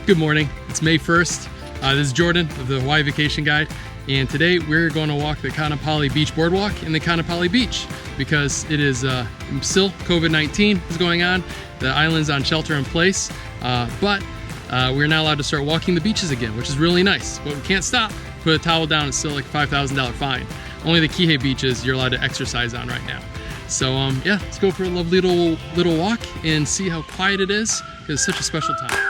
Good morning. It's May 1st. This is Jordan of the Hawaii Vacation Guide, and today we're going to walk the Kaanapali Beach Boardwalk in the Kaanapali Beach because it is still COVID-19 is going on. The island's on shelter in place, but we're now allowed to start walking the beaches again, which is really nice. But we can't stop. Put a towel down, it's still like a $5,000 fine. Only the Kihei beaches you're allowed to exercise on right now. So yeah, let's go for a lovely little walk and see how quiet it is because it's such a special time.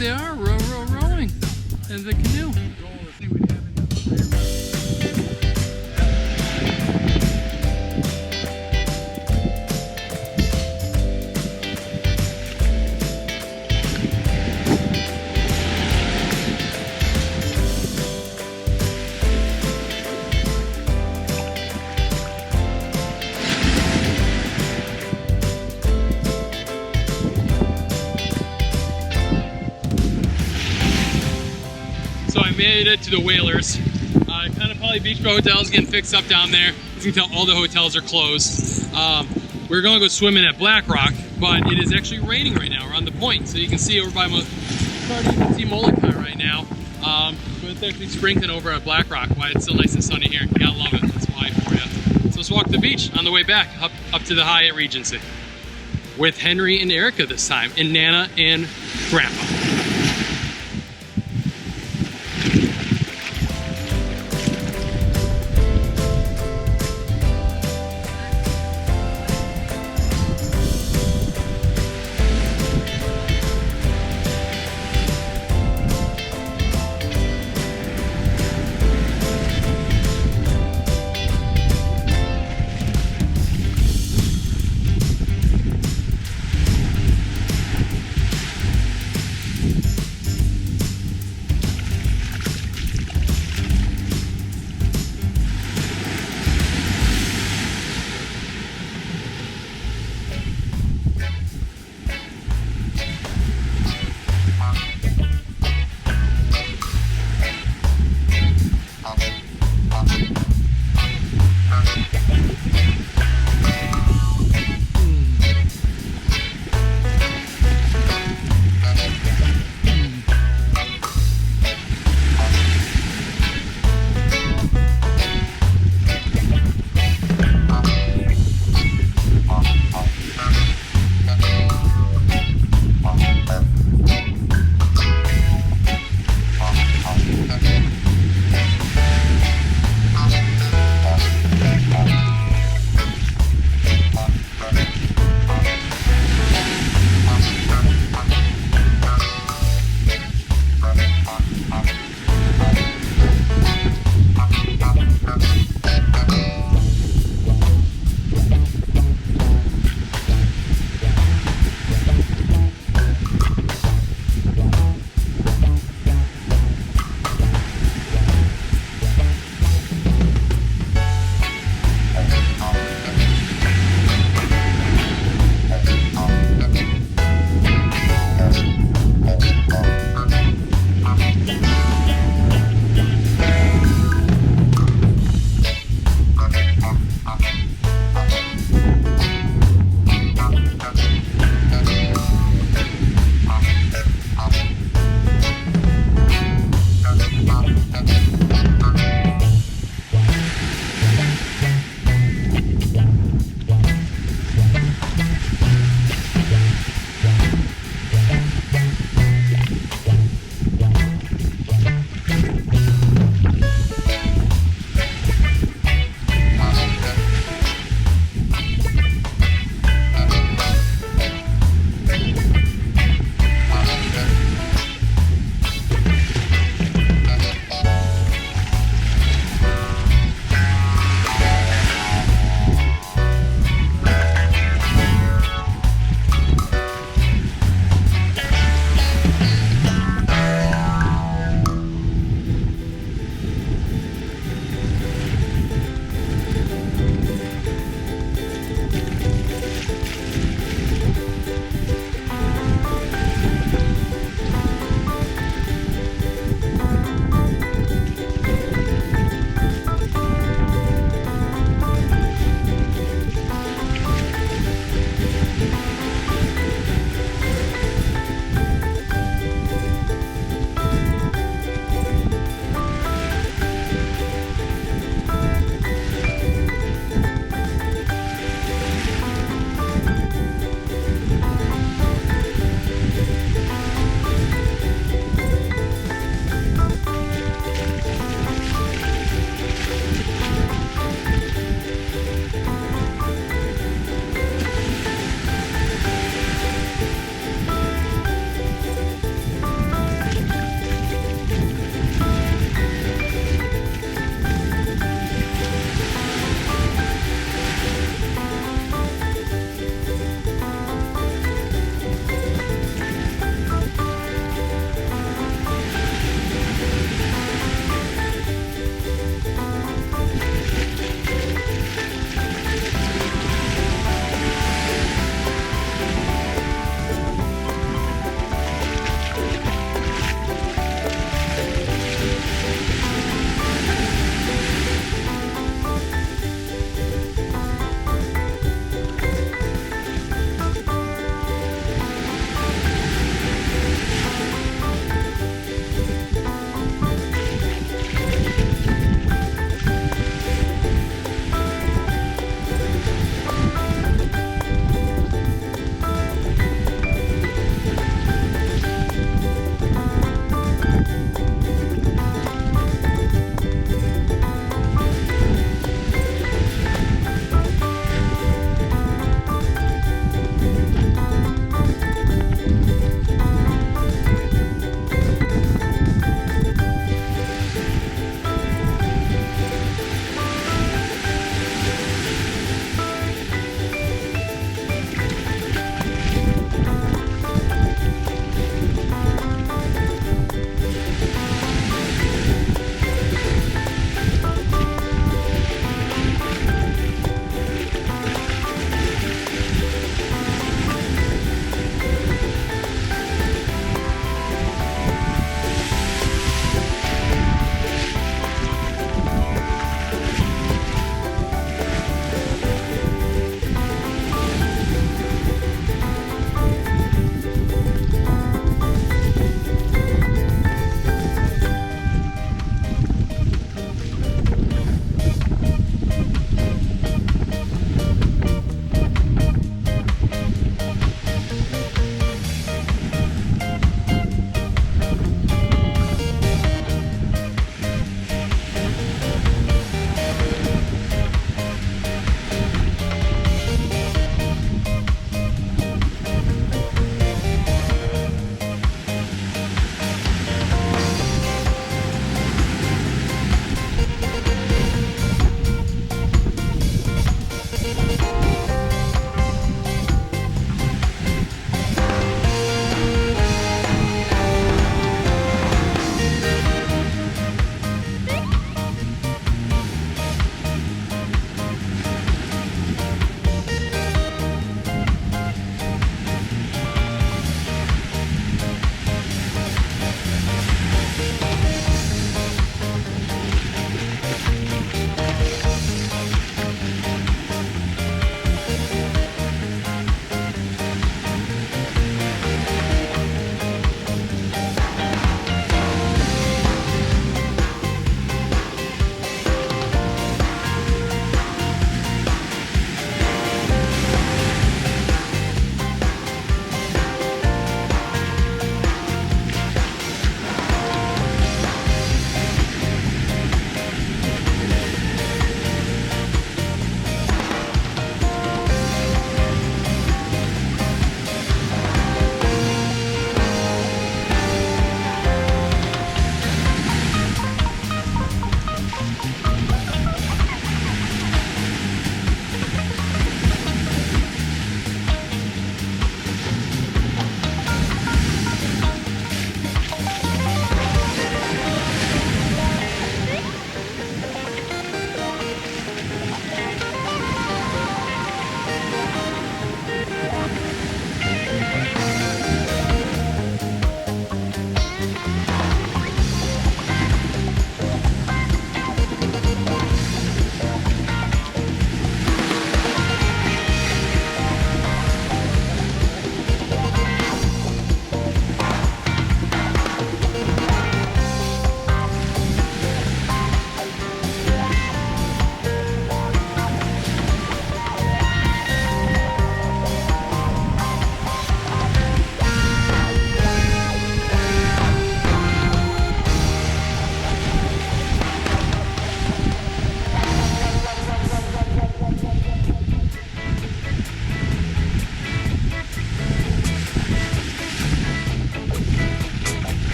they are rowing in the canoe. So I made it to the Whalers. Kaanapali Beach Hotel is getting fixed up down there. As you can tell, all the hotels are closed. We're gonna go swimming at Black Rock, but it is actually raining right now. We're on the point, so you can see over by you can see Molokai right now. But it's actually sprinkling over at Black Rock. Why it's still nice and sunny here. You gotta love it. That's why for you. So let's walk to the beach on the way back up to the Hyatt Regency with Henry and Erica this time, and Nana and Grandpa.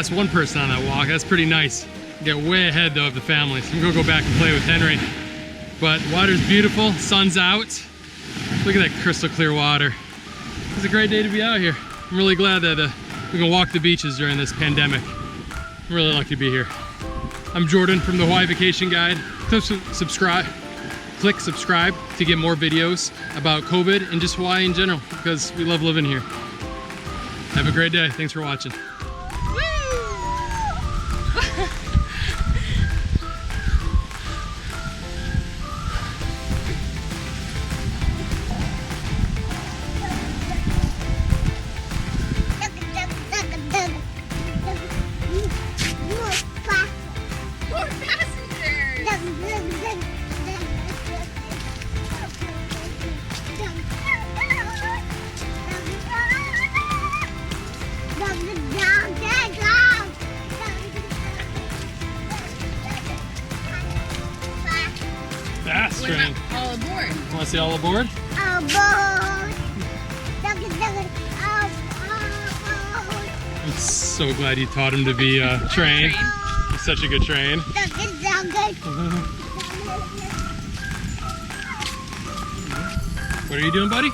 just one person on that walk. That's pretty nice. Get way ahead though of the family. So I'm gonna go back and play with Henry. But water's beautiful, sun's out. Look at that crystal clear water. It's a great day to be out here. I'm really glad that we can walk the beaches during this pandemic. I'm really lucky to be here. I'm Jordan from the Hawaii Vacation Guide. Click subscribe to get more videos about COVID and just Hawaii in general, because we love living here. Have a great day. Thanks for watching. Fast train. All aboard. Want to say all aboard? Aboard. I'm so glad you taught him to be a train. He's such a good train. What are you doing, buddy?